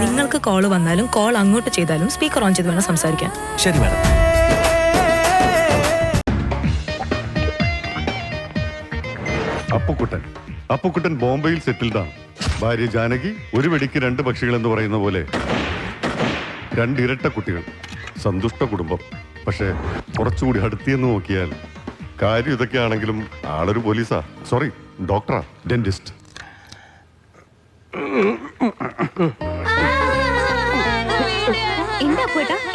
നിങ്ങൾക്ക് കോള് വന്നാലും കോൾ അങ്ങോട്ട് ചെയ്താലും സ്പീക്കർ ഓൺ ചെയ്ത് വേണം സംസാരിക്കാൻ. ശരി മാഡം. അപ്പുക്കുട്ടൻ ബോംബെയിൽ സെറ്റിൽഡാണ്. ഭാര്യ ജാനകി, ഒരു വെടിക്ക് രണ്ട് പക്ഷികൾ എന്ന് പറയുന്ന പോലെ രണ്ടിരട്ട കുട്ടികൾ. സന്തുഷ്ട കുടുംബം. പക്ഷെ കുറച്ചുകൂടി അടുത്തിയെന്ന് നോക്കിയാൽ കാര്യം ഇതൊക്കെയാണെങ്കിലും ആളൊരു പോലീസാ, സോറി ഡോക്ടറാ, ഡെന്റിസ്റ്റ്.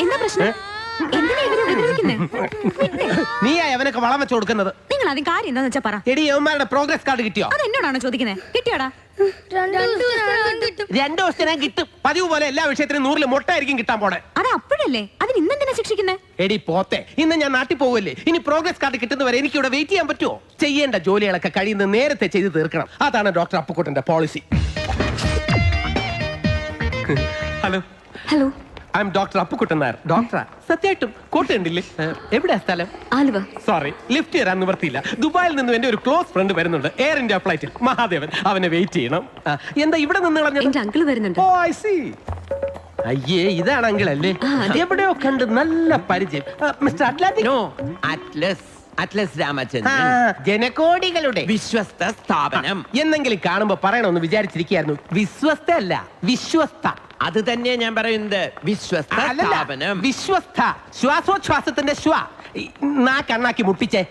എന്താ പ്രശ്നം? നീ അവനൊക്കെ വളം വെച്ച് കൊടുക്കുന്നത്. നിങ്ങൾ അതിന് കാര്യം എന്താന്ന് വെച്ചാ പറ. എടി യവന്മാരുടെ പ്രോഗ്രസ് കാർഡ് കിട്ടിയോ? അത് എന്നോടാണോ ചോദിക്കുന്നത്? കിട്ടിയോടാ? 2 ദിവസത്തിനാ കിട്ടും. പതിവ് പോലെ എല്ലാ വിഷയത്തിനും 100 മുട്ടായിരിക്കും കിട്ടാൻ പോണെ. അത് അപ്പോഴല്ലേ, അതിന് ഇന്നെന്തിനാ ശിക്ഷിക്കുന്നത്? എടി പോത്തെ, ഇന്ന് ഞാൻ നാട്ടിൽ പോവല്ലേ. ഇനി പ്രോഗ്രസ് കാർഡ് കിട്ടുന്നവരെ എനിക്ക് ഇവിടെ വെയിറ്റ് ചെയ്യാൻ പറ്റുമോ? ചെയ്യേണ്ട ജോലികളൊക്കെ കഴിയുന്നത് നേരത്തെ ചെയ്ത് തീർക്കണം. അതാണ് ഡോക്ടർ അപ്പുക്കുട്ടന്റെ policy. Hello hello, I am doctor Appukuttan Nair. ഡോക്ടറാ? സത്യമായിട്ടും കോട്ട് ഉണ്ടില്ലേ? എവിടെയാ സ്ഥലം? ആലുവ. സോറി, ലിഫ്റ്റ് തരാൻ നിവർത്തിയില്ല. ദുബായിൽ നിന്ന് എന്റെ ഒരു ക്ലോസ് ഫ്രണ്ട് വരുന്നുണ്ട്, എയർ ഇന്ത്യ ഫ്ലൈറ്റിൽ. മഹാദേവൻ, അവനെ വെയിറ്റ് ചെയ്യണം. എന്താ ഇവിടെ നിന്ന് കളഞ്ഞത്? എന്റെ അങ്കിൾ വരുന്നുണ്ട്. Oh I see. അയ്യേ, ഇതാണ് അങ്കിൾ അല്ലേ? എവിടെയോ കണ്ട് നല്ല പരിചയം. Mister Atlantic? No, Atlas Ramachandran, ജനകോടികളുടെ വിശ്വസ്ത സ്ഥാപനം. എന്നെങ്കിലും കാണുമ്പോ പറയണമെന്ന് വിചാരിച്ചിരിക്കുകയായിരുന്നു. വിശ്വസ്ത അല്ല, വിശ്വസ്ത. അത് തന്നെ ഞാൻ പറയുന്നത്, വിശ്വസ്ത സ്ഥാപനം. വിശ്വസ്ത, ശ്വാസോച്ഛ്വാസത്തിന്റെ ശ്വ. നാ കണ്ണാക്കി മുട്ടിച്ചേ,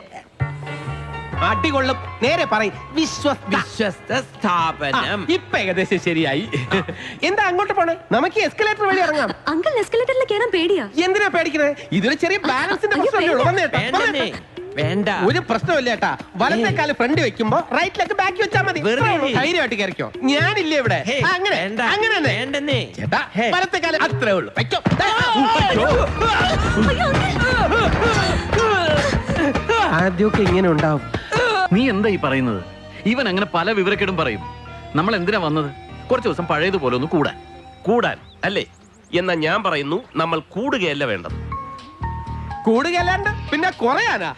അടികൊള്ളും. നേരെ പറയും, വിശ്വസ്ത സ്ഥാപനം. ഇപ്പൊ ഏകദേശം ശരിയായി. എന്താ അങ്ങോട്ട് പോണേ? നമുക്ക് എസ്കലേറ്റർ വഴി ഇറങ്ങാം. അങ്കിൾ എസ്കലേറ്ററിൽ കയറാൻ പേടിയാ. എന്തിനാ പേടിക്കണേ? ഇതൊരു ചെറിയ ബാലൻസിന്റെ പ്രശ്നമല്ലേ ഉള്ളൂ. വന്നേട്ടാ, വേണ്ട, ഒരു പ്രശ്നമില്ല ഏട്ടാ. വലത്തെ കാല് ഫ്രണ്ട് വെക്കുമ്പോ റൈറ്റിലേക്ക് ബാക്കി വെച്ചാൽ മതി. ധൈര്യമായിട്ട് കയറിക്കോ, ഞാനില്ലേ ഇവിടെ. അങ്ങനെ അങ്ങനെ ചേട്ടാ, വലത്തെ കാല് അത്രേ ഉള്ളൂ. വെക്കോ. ആദ്യമൊക്കെ ഇങ്ങനെ ഉണ്ടാവും. നീ എന്താ ഈ പറയുന്നത്? ഇവൻ അങ്ങനെ പല വിവരക്കേടും പറയും. നമ്മൾ എന്തിനാ വന്നത്? കുറച്ച് ദിവസം പഴയതുപോലെ ഒന്ന് കൂടാൻ അല്ലേ? എന്നാ ഞാൻ പറയുന്നു, നമ്മൾ കൂടുകയല്ല വേണ്ടത്. കൂടുകയല്ലാണ്ട് പിന്നെ കുറയാനാ?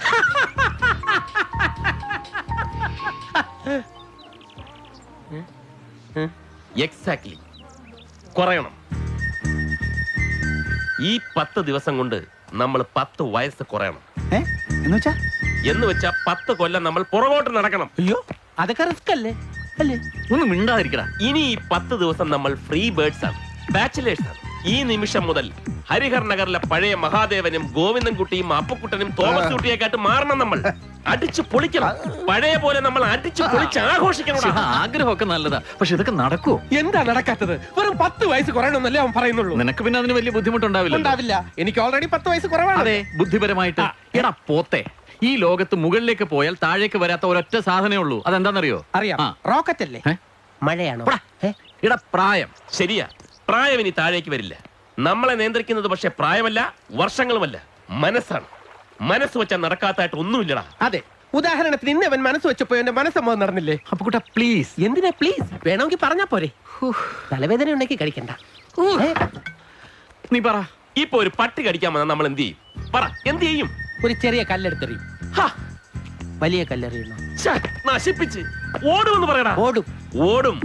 എക്സാക്ട്ലി, കുറയണം. ഈ 10 ദിവസം കൊണ്ട് നമ്മൾ 10 വയസ്സ് കുറയണം. എന്ന് വെച്ചാ 10 കൊല്ലം നമ്മൾ പുറകോട്ട് നടക്കണം. അയ്യോ, അതൊക്കെ റിസ്ക് അല്ലേ? അല്ലേ? ഒന്നും മിണ്ടാതിരിക്കടാ. ഇനി ഈ 10 ദിവസം നമ്മൾ ഫ്രീ ബേർഡ്സ് ആണ്, ബാച്ചിലേഴ്സ് ആണ്. ഈ നിമിഷം മുതൽ ഹരിഹർ നഗറിലെ പഴയ മഹാദേവനും ഗോവിന്ദൻകുട്ടിയും അപ്പുക്കുട്ടനും തോമസ് കുട്ടിയെക്കാട്ട് മാറണം. നമ്മൾ അടിച്ചു പൊളിക്കണം. പഴയ പോലെ നമ്മൾ അടിച്ചു പൊളിച്ച് ആഘോഷിക്കണം. ആഗ്രഹമൊക്കെ നല്ലതാ, പക്ഷെ ഇതൊക്കെ നടക്കുവോ? എന്താ നടക്കാത്തത്? വെറും 10 വയസ്സ് കുറയണമെന്നല്ലേ അവൻ പറയുന്നുള്ളൂ. നിനക്ക് പിന്നെ അതിന് വലിയ ബുദ്ധിമുട്ടുണ്ടാവില്ല. എനിക്ക് ഓൾറെഡി 10 വയസ്സ് കുറവാണ്. അതെ, ബുദ്ധിപരമായിട്ട്. എടാ പോത്തെ, ഈ ലോകത്ത് മുകളിലേക്ക് പോയാൽ താഴേക്ക് വരാത്ത ഒരൊറ്റ സാധനമേ ഉള്ളൂ. അതെന്താണെന്നറിയോ? അറിയാം, റോക്കറ്റ് അല്ലേ? മഴയാണോ? എടാ പ്രായം. ശരിയാ, പ്രായം ഇനി താഴേക്ക് വരില്ല. നമ്മളെ നിയന്ത്രിക്കുന്നത് പക്ഷെ പ്രായമല്ല, വർഷങ്ങളുമല്ല, മനസ്സാണ്. മനസ്സ് വെച്ചാൽ നടക്കാത്തായിട്ട് ഒന്നുമില്ലടാ. അതെ, ഉദാഹരണത്തിന് ഇന്ന് അവൻ മനസ്സ് വെച്ചപ്പോ എന്റെ മനസ്സമ്മതം നടന്നില്ലേ? അപ്പൊ കൂട്ടാ പ്ലീസ്. എന്തിനാ പ്ലീസ്? വേണമെങ്കിൽ പറഞ്ഞാ പോരെ. തലവേദന ഉണ്ടെങ്കിൽ കഴിക്കണ്ട. നീ പറ. ഇപ്പൊ ഒരു പട്ടി കടിക്കാൻ വന്നാൽ നമ്മൾ എന്ത് ചെയ്യും? പറ, എന്ത് ചെയ്യും? ഒരു ചെറിയ കല്ലെടുത്തെറിയും. വലിയ കല്ലെറിയണോ? നശിപ്പിച്ച് ഓടുമെന്ന് പറയടാ. ഓടും.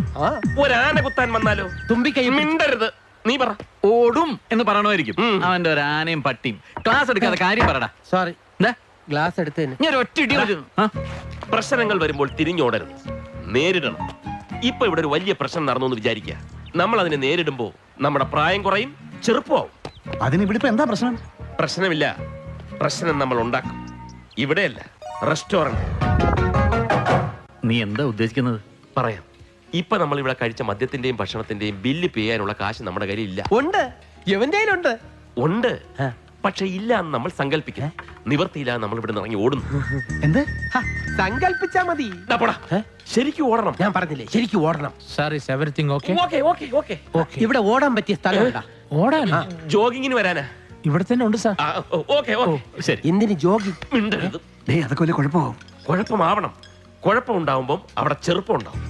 ഒരാന കുത്താൻ വന്നാലോ? തുമ്പിക്കൈ മിണ്ടരുത്. നീ പറ. ഓടും എന്ന് പറയണമായിരിക്കും. അവന്റെ ഒരു ആനയും പട്ടിയും. ക്ലാസ് എടുക്കാതെ കാര്യം പറടാ. സോറി, ഗ്ലാസ് എടുത്തതിന് ഞാൻ ഒറ്റ ഇടി. പ്രശ്നങ്ങൾ വരുമ്പോൾ തിരിഞ്ഞോടരുത്, നേരിടണം. ഇപ്പൊ ഇവിടെ ഒരു വലിയ പ്രശ്നം നടന്നു എന്ന് വിചാരിക്കുക. നമ്മൾ അതിനെ നേരിടുമ്പോ നമ്മുടെ പ്രായം കുറയും, ചെറുപ്പമാവും. അതിനിവിടെ എന്താ പ്രശ്നം? പ്രശ്നമില്ല, പ്രശ്നം നമ്മൾ ഉണ്ടാക്കും. ഇവിടെയല്ല, റെസ്റ്റോറന്റ്. നീ എന്താ ഉദ്ദേശിക്കുന്നത്? പറയാം. ഇപ്പൊ നമ്മൾ ഇവിടെ കഴിച്ച മദ്യത്തിന്റെയും ഭക്ഷണത്തിന്റെയും ബില്ല് പേ ചെയ്യാനുള്ള കാശ് നമ്മുടെ കയ്യിൽ ഇല്ല. ഉണ്ട്, എവന്റെ കയ്യിലുണ്ട്. ഉണ്ട്, പക്ഷെ ഇല്ല എന്ന് നമ്മൾ സങ്കല്പിക്കും. നിവർത്തിയില്ല, നമ്മൾ ഇവിടെ ഇറങ്ങി ഓടുന്നു. എന്ത് സങ്കല്പിച്ചാ മതി. ശരിക്കും ഓടണം. ഞാൻ പറഞ്ഞില്ലേ, ശരിക്കും ഓടണം. ഇവിടെ ഓടാൻ പറ്റിയ സ്ഥലം ഓടാനാ? ജോഗിങ്ങിന് വരാനാ? ഇവിടെ തന്നെ ഉണ്ട് സാർ. ശരി. എന്തിന് ജോഗിങ്? മിണ്ടരുത്. അതൊക്കെ വലിയ കുഴപ്പമാവും. കുഴപ്പമാവണം. കുഴപ്പമുണ്ടാവുമ്പം അവിടെ ചെറുപ്പം ഉണ്ടാവും.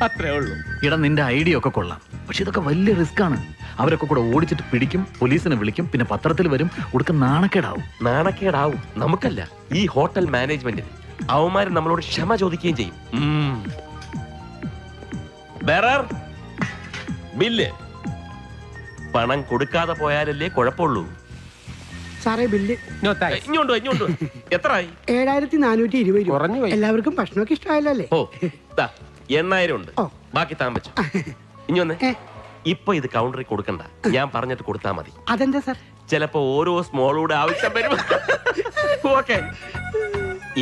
അത്രേ ഉള്ളൂ. ഇട നിന്റെ ഐഡിയ ഒക്കെ കൊള്ളാം, പക്ഷെ ഇതൊക്കെ വലിയ റിസ്ക് ആണ്. അവരൊക്കെ കൂടെ ഓടിച്ചിട്ട് പിടിക്കും, പോലീസിനെ വിളിക്കും, പിന്നെ പത്രത്തിൽ വരും. ഉടുക്ക നാണക്കേടാവും. നാണക്കേടാവും നമുക്കല്ല, ഈ ഹോട്ടൽ മാനേജ്മെന്റിന്. അവന്മാര് നമ്മളോട് ക്ഷമ ചോദിക്കുകയും ചെയ്യും. Better bill. പണം കൊടുക്കാതെ പോയാലല്ലേ കുഴപ്പമുള്ളൂ. സാറേ ബില്ല്. ഇങ്ങോട്ട് ഇങ്ങോട്ട്. എത്രയായി? 7420 രൂപ. കുറഞ്ഞു പോയി. എല്ലാവർക്കും ഭക്ഷണമൊക്കെ ഇഷ്ടമായല്ലോ അല്ലേ? ഓ 8000 ഉണ്ട്. ഓ. ബാക്കി താൻ വെച്ചു. ഇനി വന്നേ. ഇപ്പൊ ഇത് കൗണ്ടറിൽ കൊടുക്കണ്ട, ഞാൻ പറഞ്ഞിട്ട് കൊടുത്താ മതി. അതെന്താ സാർ? ചിലപ്പോ ഓരോ സ്മോളൂടെ ആവശ്യം വരും. ഓക്കെ.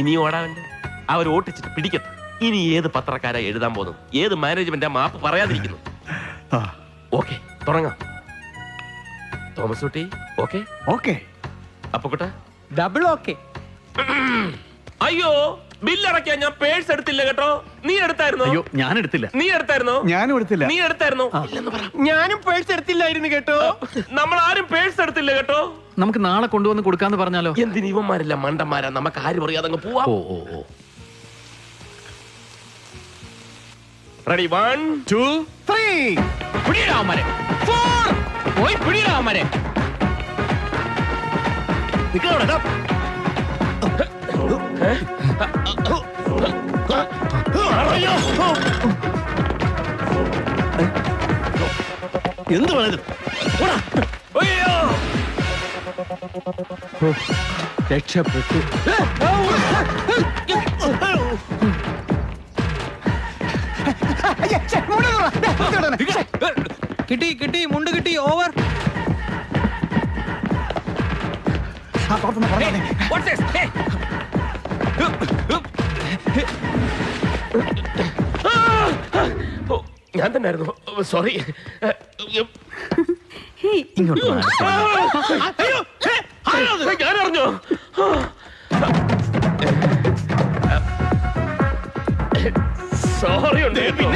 ഇനി ഓടാവണ്ട. അവർ ഓട്ടിച്ചിട്ട് പിടിക്കട്ടെ. ഇനി ഏത് പത്രക്കാരാ എഴുതാൻ പോകുന്നു, ഏത് മാനേജ്മെന്റ് മാപ്പ് പറയാതിരിക്കുന്നു. ഓക്കെ, തുടങ്ങാം. Thomas Kutty okay? ഓക്കെ. അപ്പുക്കുട്ട ഡബിൾ ഓക്കെ. അയ്യോ, ബില്ലടയ്ക്കാൻ ഞാൻ പേഴ്സ് എടുത്തില്ല കേട്ടോ. നീ എടുത്തായിരുന്നോ? അയ്യോ ഞാൻ എടുത്തില്ല. നീ എടുത്തായിരുന്നോ? ഞാനും എടുത്തില്ല. നീ എടുത്തായിരുന്നോ? ഞാനും പേഴ്സ് എടുത്തില്ലായിരുന്നു കേട്ടോ. നമ്മൾ ആരും പേഴ്സ് എടുത്തില്ല കേട്ടോ. നമുക്ക് നാളെ കൊണ്ടുവന്ന് കൊടുക്കാന്ന് പറഞ്ഞാലോ? എന്തിന് ഇവന്മാരില്ല മണ്ടന്മാരാ, നമുക്ക് ആരും അറിയാതെ അങ്ങ് പോവാ. ഓ ഓ ഓ. റെഡി 1 2 3. പിടിയിടാവന്മാരെ. 4 പോയി പിടിയിടാവന്മാരെ. എന്ത് വേണത്? അയ്യോ, രക്ഷപ്പെട്ടു. കിട്ടി കിട്ടി മുണ്ട് കിട്ടി. ഓവർ. What's this? Hey. ഓ, ഞാൻ തന്നെയായിരുന്നു. സോറി. ഇങ്ങോട്ട് വാ. ഞാൻ അറിഞ്ഞോ? സോറി ഉണ്ട് കേട്ടോ.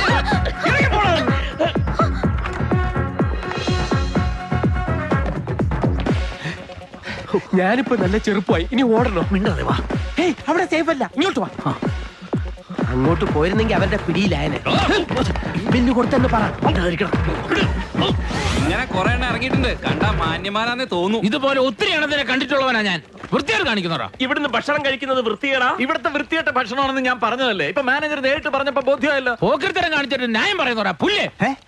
ഞാനിപ്പോ നല്ല ചെറുപ്പമായി, ഇനി ഓടണോ? മിണ്ടാതെ വാ. ഹേയ്, അവിടെ സേഫ് അല്ല, ഇങ്ങോട്ട് വാ. അങ്ങോട്ട് പോയിരുന്നെങ്കിൽ അവരുടെ പിടിയിലായനെ. ബില്ല് കൊടുത്തെന്ന് പറ. ഇങ്ങനെ കുറെ എണ്ണം ഇറങ്ങിയിട്ടുണ്ട്. കണ്ടാ മാന്യമാരാന്നേ തോന്നുന്നു. ഇതുപോലെ ഒത്തിരി എണ്ണത്തിനെ കണ്ടിട്ടുള്ളവനാ ഞാൻ. വൃത്തിയായിട്ട് കാണിക്കുന്നവരാ. ഇവിടുന്ന് ഭക്ഷണം കഴിക്കുന്നത് വൃത്തികേടാ. ഇവിടുത്തെ വൃത്തിയായിട്ട ഭക്ഷണമാണെന്ന് ഞാൻ പറഞ്ഞതല്ലേ? ഇപ്പൊ മാനേജർ നേരിട്ട് പറഞ്ഞപ്പോ ബോധ്യമായല്ലോ. പോക്കർത്തരം കാണിച്ചിട്ട് ന്യായം പറയുന്നവരാ. പുല്ലേ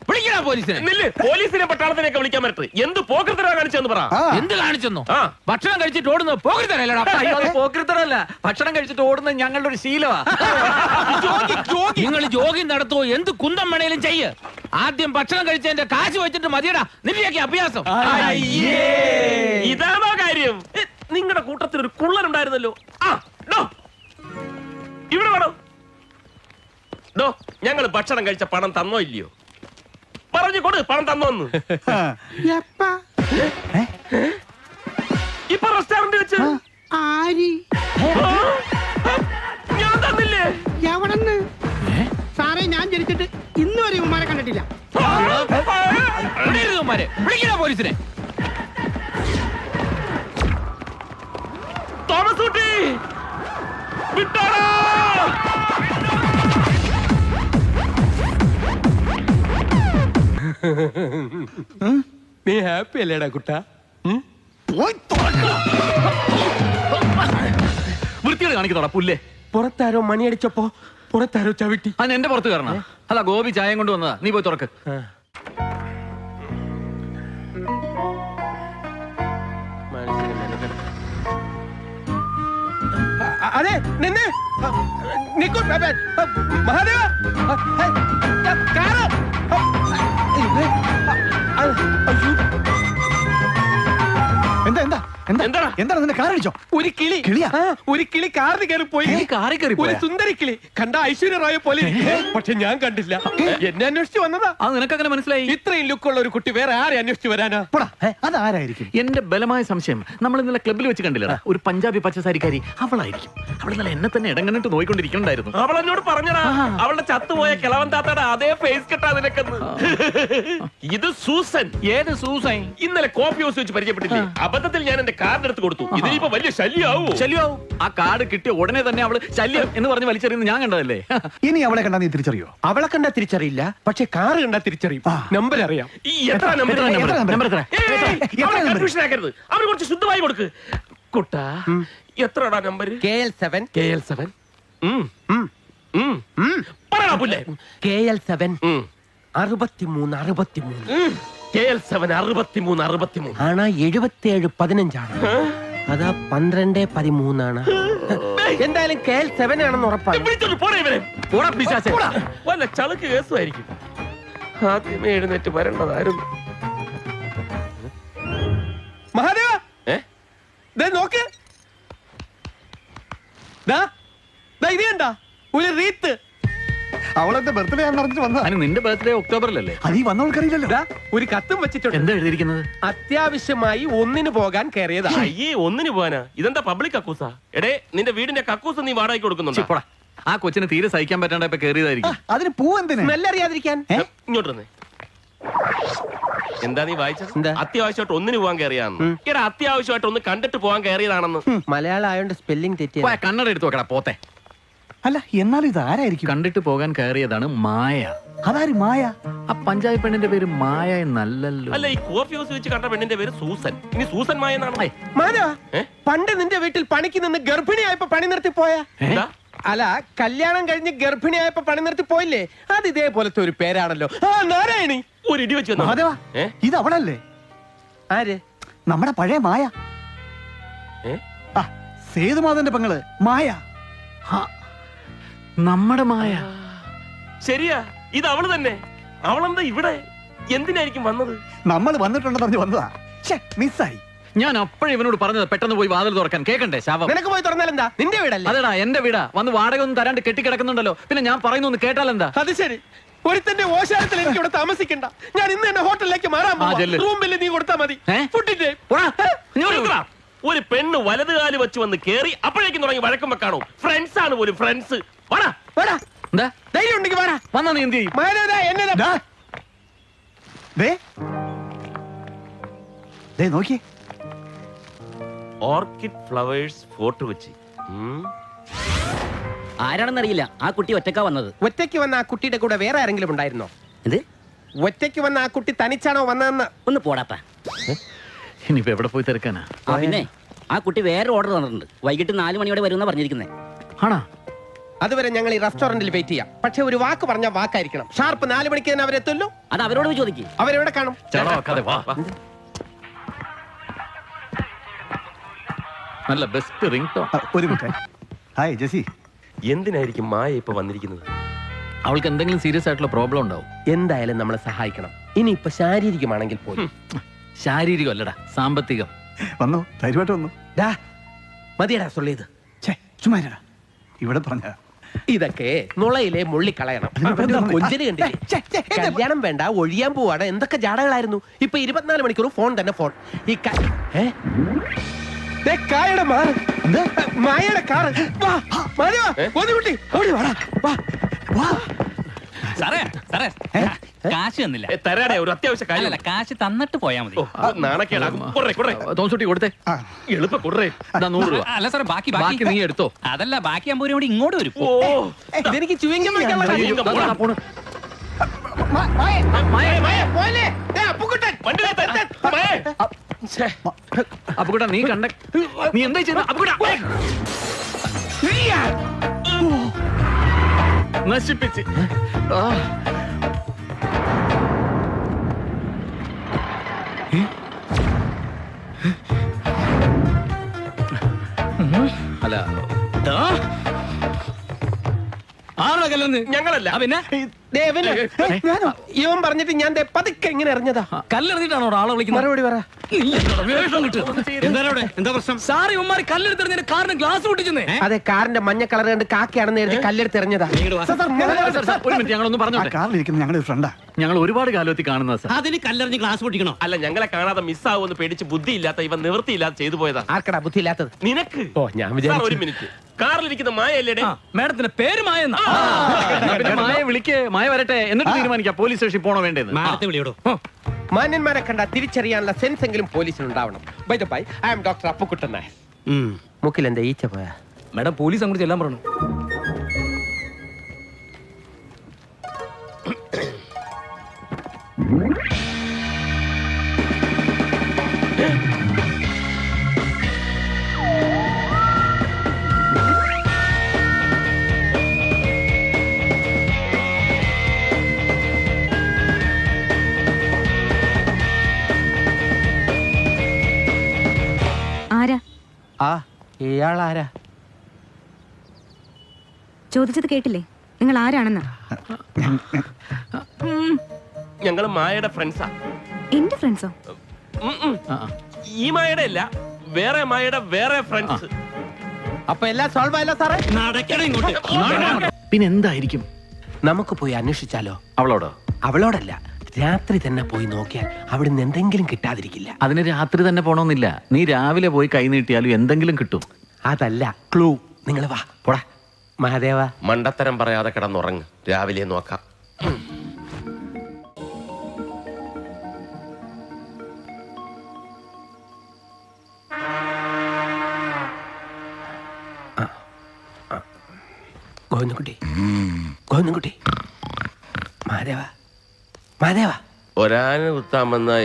വിളിക്കണ പോലീസിനെ. നില്ല്, പോലീസിനെ പട്ടാളത്തിനൊക്കെ വിളിക്കാൻ പറ്റത്ത്. എന്ത് പോക്കർത്തരാ കാണിച്ചെന്ന് പറ. എന്ത് കാണിച്ചെന്നോ? ആ. ഭക്ഷണം കഴിച്ചിട്ട് ഓടുന്നത് പോക്കർത്തരല്ലടാ. അയ്യോ, അത് പോക്കൃത്തരല്ല. ഭക്ഷണം കഴിച്ചിട്ട് ഓടുന്നത് ഞങ്ങളുടെ ഒരു ശീലമാ. നിങ്ങൾ ജോഗിങ് നടത്തുവോ എന്ത് കുന്തം വേണേലും ചെയ്യ്. ആദ്യം ഭക്ഷണം കഴിച്ചതിന്റെ കാശ് വെച്ചിട്ട് മതിയടാ നിന്റെയൊക്കെ അഭ്യാസം. ഇതാണോ കാര്യം? നിങ്ങളുടെ കൂട്ടത്തിൽ ഒരു കുള്ളൻ ഉണ്ടായിരുന്നല്ലോ. ആ ഡോ, ഇവിടെ വേണോ? ഡോ, ഞങ്ങൾ ഭക്ഷണം കഴിച്ച പണം തന്നോ ഇല്ലയോ? പറഞ്ഞു കൊടു, പണം തന്നോന്ന്. ഇപ്പൊ റെസ്റ്റോറന്റ് വെച്ച് ആരി ഞാൻ തന്നില്ലേ? എവിടെന്ന്? സാറേ, ഞാൻ ജനിച്ചിട്ട് ഇന്ന് വരെ ഉമ്മാരെ കണ്ടിട്ടില്ല. വിളിക്കണ പോലീസിനെ. തോമസ് കുട്ടി വിട്ടാടാ. നീ ഹാപ്പി അല്ലേടാ കുട്ടാ? വൃത്തിയോട് കാണിക്കുന്നോടാ പുല്ലേ. പുറത്താരോ മണിയടിച്ചപ്പോ പുറത്താരോ ചവിട്ടി. അത് എന്റെ പുറത്ത് കയറണം. അല്ല, ഗോപി ചായം കൊണ്ട് വന്നതാ. നീ പോയി തുറക്ക്. അതെ നിന്നെ നിക്കൂ. മഹാദേവ, കാറ്. എന്താ എന്താ എന്താ എന്താ? എന്താണ് നിന്റെ കാറടിച്ചോ? ഒരു കിളി. കിളിയാ? ഒരു കിളി കാറിൽ കയറി പോയി. കാറി കയറി ഒരു പോയാ? സുന്ദരി കിളി കണ്ട ഐശ്വര്യ റായ പോലെ ഇരിക്കെ. പക്ഷെ ഞാൻ കണ്ടില്ല. എന്നെ അന്വേഷിച്ച് വന്നതാ. അത് നിനക്കങ്ങനെ മനസ്സിലായി? ഇത്രയും ലുക്കുള്ള ഒരു കുട്ടി വേറെ ആരെ അന്വേഷിച്ച് വരാനാ? പോടാ, അതാരായിരിക്കും? എന്റെ ബലമായ സംശയം, നമ്മൾ ഇന്നലെ ക്ലബ്ബിൽ വെച്ച് കണ്ടില്ലടാ, ഒരു പഞ്ചാബി പച്ചസാരിക്കാരി. അവളായിരിക്കും. അവൾ ഇന്നലെ എന്നെ തന്നെ ഇടങ്ങന്നിട്ട് നോയിക്കൊണ്ടിരിക്കണ്ടായിരുന്നു. അവൾ എന്നോട് പറഞ്ഞടാ, അവളുടെ ചത്തുപോയ കിളവൻ താത്തയുടെ അതേ ഫേസ് കെട്ടാ നിനക്കെന്ന്. ഇത് സൂസൻ. ഏത് സൂസൈ? ഇന്നലെ കോപ്പി ഹൗസ് വെച്ച് പരിചയപ്പെട്ടില്ലേ? അബദ്ധത്തിൽ ഞാൻ എന്റെ കാർഡ് എടുത്ത് കൊടുത്തു. ഇതിനിപ്പോ വലിയ ശല്യാവൂ. ശല്യാവും. ആ കാർഡ് കിട്ടിയ ഉടനെ തന്നെ അവള് ശല്യം എന്ന് പറഞ്ഞ് വലിച്ചെറിയുന്നത് ഞാൻ കണ്ടതല്ലേ. ഇനി അവളെ കണ്ടാ നീ തിരിച്ചറിയോ? അവളെ കണ്ടാ തിരിച്ചറിയില്ല, പക്ഷെ കാറ് കണ്ടാ തിരിച്ചറിയും. നമ്പർ അറിയാം. ഈ എത്ര നമ്പർ? നമ്പർ എത്ര? കൺഫ്യൂഷൻ ആക്കരുത്. അവര് കുറച്ച് ശുദ്ധമായി കൊടുക്ക്. കുട്ടാ, എത്രടാ നമ്പർ? KL7. KL7. പറടാ പുല്ലേ. KL7. 63 63 KL7 63 63. ആണോ 77 15 ആണ് അതാ 12 13 ആണ് എന്തായാലും KL7 ആണെന്ന് ഉറപ്പാണ്. വിളിച്ചോണ്ട് പോടാ ഇവരെ. പോടാ പിശാചേ. വല്ല ചളുക്ക് കേസുമായിരിക്കും. ആദ്യമേ എഴുന്നേറ്റ് വരേണ്ടതായിരുന്നു. മഹാദേവ ഏ? ദേ നോക്ക്. ദാ ഇത് കണ്ടാ ഒരു റീത്ത്. അവളെന്റെ ബർത്ത്ഡേ ആണെന്ന് അറിഞ്ഞിട്ട് വന്നതാ. അതിന് നിന്റെ ബർത്ത്ഡേ ഒക്ടോബറിലല്ലേ? അത് ഈ വന്നവൾക്കറിയില്ലല്ലോ. ദാ ഒരു കത്തും വെച്ചിട്ടുണ്ട്. എന്താ എഴുതിയിരിക്കുന്നത്? അത്യാവശ്യമായി ഒന്നിന് പോകാൻ കയറിയതാ. അയ്യേ ഒന്നിന് പോവാനാ? ഇതെന്താ പബ്ലിക് കക്കൂസാ? എടേ നിന്റെ വീടിന്റെ കക്കൂസ് നീ വാടകയ്ക്ക് കൊടുക്കുന്നുണ്ടോ? പോടാ. ആ കൊച്ചിന് തീരെ സഹിക്കാൻ പറ്റാണ്ട് ഇപ്പൊ കേറിയതായിരിക്കും. അതിന് പൂ എന്തിന്? സ്മെല്ലറിയാതിരിക്കാൻ. ഇങ്ങോട്ട് വന്നേ. എന്താ നീ വായിച്ചത്? എന്താ? അത്യാവശ്യമായിട്ട് ഒന്നിന് പോകാൻ കയറിയാന്ന്. എടാ അത്യാവശ്യമായിട്ട് ഒന്ന് കണ്ടിട്ട് പോകാൻ കയറിയതാണെന്ന്. മലയാളം ആയോണ്ട് സ്പെല്ലിംഗ് തെറ്റിയ. പോയ കണ്ണട എടുത്ത് നോക്കടാ പോത്തെ. അല്ല എന്നാലും ഇത് ആരായിരിക്കും? കണ്ടിട്ട് പോകാൻ കയറിയതാണ് മായ. അതാര് മായ? ആ പഞ്ചായത്ത് പെണ്ണിന്റെ പേര് മായ എന്നല്ലല്ലോ. അല്ല ഈ കോഫി ഹൗസ് വെച്ച് കണ്ട പെണ്ണിന്റെ പേര് സൂസൻ. ഇനി സൂസൻ മായ എന്നാണ്. മാനവ ഏ? പണ്ട് നിന്റെ വീട്ടിൽ പണിക്ക് നിന്ന് ഗർഭിണിയായപ്പോ പണി നിർത്തി പോയ. എന്താ? അല്ല കല്യാണം കഴിഞ്ഞ് ഗർഭിണിയായപ്പോ പണി നിർത്തി പോയില്ലേ? അത് ഇതേപോലത്തെ ഒരു പേരാണല്ലോ. ആ നാരായണി. ഒരു ഇടി വെച്ച് തന്നോ? മഹാദേവ ഏ? ഇത് അവളല്ലേ? ആര്? നമ്മുടെ പഴയ മായ. ഏ? ആ സേതുമാധവന്റെ പെങ്ങള് മായ. നമ്മുടെ മായ. ശരിയാ ഇത് അവള് തന്നെ. അവളെന്താ ഇവിടെ? എന്തിനായിരിക്കും വന്നത്? നമ്മൾ വന്നിട്ടുണ്ടെന്ന് പറഞ്ഞ് വന്നതാ. മിസ്സായി. ഞാൻ അപ്പോഴും ഇവനോട് പറഞ്ഞത് പെട്ടെന്ന് പോയി വാതിൽ തുറക്കാൻ. കേക്കണ്ടേ ശാപം? നിനക്ക് പോയി തുറന്നാലെന്താ? നിന്റെ വീടല്ലേ? അതെടാ എന്റെ വീടാ. വന്ന് വാടക ഒന്നും തരാണ്ട് കെട്ടിക്കിടക്കുന്നുണ്ടല്ലോ. പിന്നെ ഞാൻ പറയുന്നൊന്ന് കേട്ടാലെന്താ? അത് ശരി. ഒരുത്തന്റെ ഓശാരത്തിൽ എനിക്ക് ഇവിടെ താമസിക്കണ്ട. ഞാൻ ഇന്ന് തന്നെ ഹോട്ടലിലേക്ക് മാറാൻ പോവാ. ചെല്ല്. റൂം ബില്ല് നീ കൊടുത്താ മതി. ഏ? ഫുഡിന്റെ നിർത്തടാ. ഒരു പെണ്ണ് വലതുകാല് വെച്ച് വന്ന് കേറി അപ്പോഴേക്കും തുടങ്ങി വഴക്കം വെക്കാണോ? ഫ്രണ്ട്സ് ആണ് പോലും ഫ്രണ്ട്സ്. വാടാ വാടാ. എന്താ ധൈര്യം ഉണ്ടെങ്കിൽ വാടാ. വന്നാ നീ എന്ത് ചെയ്യും? മാനവദാ എന്നെ ദാ. ദേ നോക്കിയേ. Orchid flowers Fort Kochi. ആരാണെന്നറിയില്ല. ആ കുട്ടി ഒറ്റക്കാ വന്നത്. ഒറ്റയ്ക്ക് വന്ന ആ കുട്ടിയുടെ കൂടെ വേറെ ആരെങ്കിലും ഉണ്ടായിരുന്നോ? എന്ത്? ഒറ്റയ്ക്ക് വന്ന ആ കുട്ടി തനിച്ചാണോ വന്നതെന്ന്? ഒന്ന് പോടാപ്പ. ഇനിയിപ്പോ എവിടെ പോയി തിരക്കാനാ? പിന്നെ ആ കുട്ടി വേറെ ഓർഡർ തന്നിട്ടുണ്ട്. വൈകിട്ട് 4 മണിയോടെ വരുമെന്നാ പറഞ്ഞിരിക്കുന്നത്. ആണാ? അതുവരെ ഞങ്ങൾ ഈ റെസ്റ്റോറന്റിൽ വെയിറ്റ് ചെയ്യാം. പക്ഷെ ഒരു വാക്ക് പറഞ്ഞ വാക്കായിരിക്കണം. ഷാർപ്പ് 4 മണിക്ക് തന്നെ അവരെത്തുള്ളൂ. അത് അവരോട് പോയി ചോദിക്കും. അവരെവിടെ കാണും? ചേട്ടാ കഥ വാ. നല്ല ബെസ്റ്റ് റിംഗ് ടോൺ. ഒരു മിനിറ്റ്. ഹായ് ജെസി. എന്തിനായിരിക്കും മായ ഇപ്പൊ വന്നിരിക്കുന്നത്? അവൾക്ക് എന്തെങ്കിലും സീരിയസ് ആയിട്ടുള്ള പ്രോബ്ലം ഉണ്ടാവും. എന്തായാലും നമ്മളെ സഹായിക്കണം. ഇനിയിപ്പൊ ശാരീരികമാണെങ്കിൽ പോലും. ശാരീരികം അല്ലടാ, സാമ്പത്തികം. വന്നോ, ധൈര്യമായിട്ട് വന്നു. മതിയടാ സൊല്ലിയത്. ചുമ്മാ ഇരുടാ. ഇവിടെ പറഞ്ഞ ഇതൊക്കെ നുളയിലെ മുള്ളിക്കളയണം. കൊഞ്ചല് കണ്ടില്ലേ? കല്യാണം വേണ്ട, ഒഴിയാൻ പോവാണ്. എന്തൊക്കെ ജാടകളായിരുന്നു. ഇപ്പൊ 24 മണിക്കൂർ ഫോൺ തന്നെ ഫോൺ. ഈ കായുടെ മാറ്. മായയുടെ കാറ്. വാ മാധവ, കുട്ടി ഓടി വാടാ. വാ വാ. സാറേ സാറേ കാശ് തന്നില്ല. തരാടേ ഒരു അത്യാവശ്യ കാര്യം. കാശ് തന്നിട്ട് പോയാ മതി. നാണക്കേടാകും. കൊടുറേ തോൻസുട്ടി കൊടുത്തേ. എളുപ്പം കൊടുറേ. 100 രൂപ. അല്ല സാറേ ബാക്കി ബാക്കി നീ എടുത്തോ. അതല്ല ബാക്കി 50 രൂപ കൂടി ഇങ്ങോട്ട് വരും. ഓ ഇതെനിക്ക് ചുവങ്ങം അപ്പുകുട്ടാ നീ കണ്ട നീ എന്താ ചെയ്യുന്ന? അപ്പുകുട്ടാ നശിപ്പിച്ച്. അല്ല ആരാ കല്ലെന്ന്? ഞങ്ങളല്ല. പിന്നെ ഇവൻ പറഞ്ഞിട്ട് ഞാൻ പതുക്കെ ഇങ്ങനെ എറിഞ്ഞതാ. കല്ലെറിഞ്ഞിട്ടാണോ ആളെ വിളിക്കുന്നത്? മറുപടി പറ. എന്താ പ്രശ്നം? സാറി ഉമ്മാരി കല്ലെടുത്തെറിഞ്ഞ കാറിന് ഗ്ലാസ് പൊട്ടിച്ചെന്നേ. അതെ, കാറിന്റെ മഞ്ഞ കളർ കണ്ട് കാക്കയാണെന്ന് എഴുതി കല്ലെടുത്ത് എറിഞ്ഞതാ. ഒരു മിനിറ്റ്, ഞങ്ങളൊന്ന് പറഞ്ഞോട്ടെ. കാറിലിരിക്കുന്ന ഞങ്ങളുടെ ഫ്രണ്ടാ. ഞങ്ങൾ ഒരുപാട് കാലത്തിൽ കാണുന്ന സാർ. അതിന് കല്ലെറിഞ്ഞ് ഗ്ലാസ് പൊട്ടിക്കണോ? അല്ല ഞങ്ങളെ കാണാതെ മിസ്സാവുമെന്ന് പേടിച്ച് ബുദ്ധിയില്ലാത്ത ഇവൻ നിവൃത്തിയില്ലാതെ ചെയ്തു പോയതാ. ആർക്കടാ ബുദ്ധിയില്ലാത്തത്? നിനക്ക്. ഓ ഞാൻ സാർ, വിചാരിച്ചു. ഒരു മിനിറ്റ്. കാറിലിരിക്കുന്ന മായല്ലേ? മേഡത്തിന്റെ പേര് മായെന്നാ. മായ വിളിക്ക്, മായ വരട്ടെ, എന്നിട്ട് തീരുമാനിക്കാം പോലീസ് സ്റ്റേഷനിൽ പോണോ വേണ്ടത്. മാഡത്തെ വിളിയോടോ. മാന്യന്മാരെ കണ്ട തിരിച്ചറിയാനുള്ള സെൻസ് എങ്കിലും പോലീസിന് ഉണ്ടാവണം. By the by, I am doctor Appukuttan Nair. മുക്കിൽ എന്താ ഈച്ച പോയാ? മേഡം പോലീസ് അങ്ങോട്ട് ചെല്ലാൻ പറഞ്ഞു. ആ ഇയാളാരാ? ചോദിച്ചത് കേട്ടില്ലേ? നിങ്ങൾ ആരാണെന്ന്? ഞങ്ങൾ മായയുടെ ഫ്രണ്ട്സാ. എന്റെ ഫ്രണ്ട്സോ? ഈ മായയുടെ അല്ല, വേറെ മായയുടെ വേറെ ഫ്രണ്ട്സ്. അപ്പൊ എല്ലാം സോൾവ് ആയല്ലോ സാറേ. പിന്നെ എന്തായിരിക്കും? നമുക്ക് പോയി അന്വേഷിച്ചാലോ? അവളോടോ? അവളോടല്ല, രാത്രി തന്നെ പോയി നോക്കിയാൽ അവിടുന്ന് എന്തെങ്കിലും കിട്ടാതിരിക്കില്ല. അതിന് രാത്രി തന്നെ പോണമെന്നില്ല. നീ രാവിലെ പോയി കൈ നീട്ടിയാലും എന്തെങ്കിലും കിട്ടും. അതല്ല ക്ലൂ. നിങ്ങൾ വാ പോടാ. മഹാദേവ, മണ്ടത്തരം പറയാതെ കിടന്നുറങ്ങ്, രാവിലെ നോക്കാം. ഗോവിന്ദൻകുട്ടി, ഗോവിന്ദൻകുട്ടി, മഹാദേവ, മഹാദേവ. ഒരാന കുത്താമെന്ന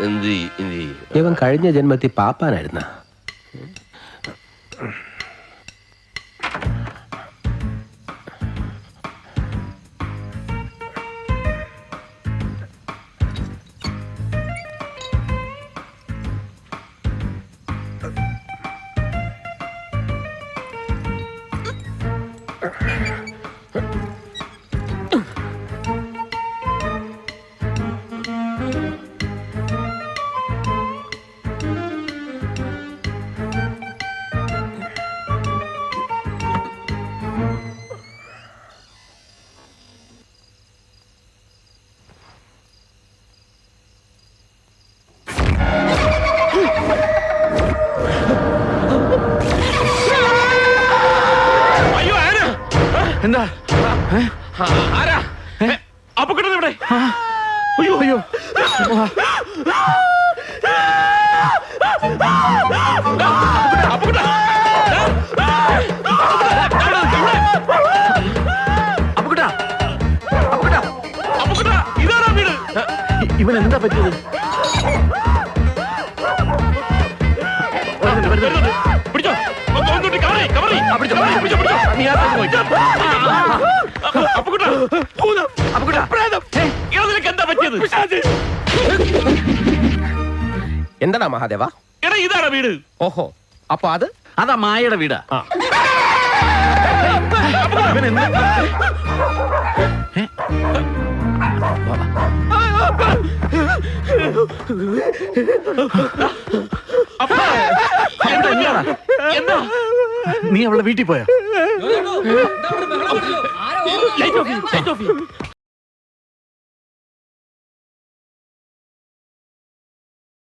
എന്ത് ചെയ്യും? ഇവൻ കഴിഞ്ഞ ജന്മത്തിൽ പാപ്പാനായിരുന്ന. എന്താ? ആരാ? അപ്പൊ കിട്ടുന്ന ഇവിടെ. അയ്യോ അയ്യോ. ഇതാണോ വീട്? ഇവൻ എന്താ പറ്റിയത്? പിടിച്ചോ, എന്താ പറ്റിയത്? എന്താടാ മഹാദേവ? എടാ ഇതാണോ വീട്? ഓഹോ, അപ്പൊ അതാ മായയുടെ വീടാ. എന്താ? നീ അവളുടെ വീട്ടിൽ പോയോ? Light of.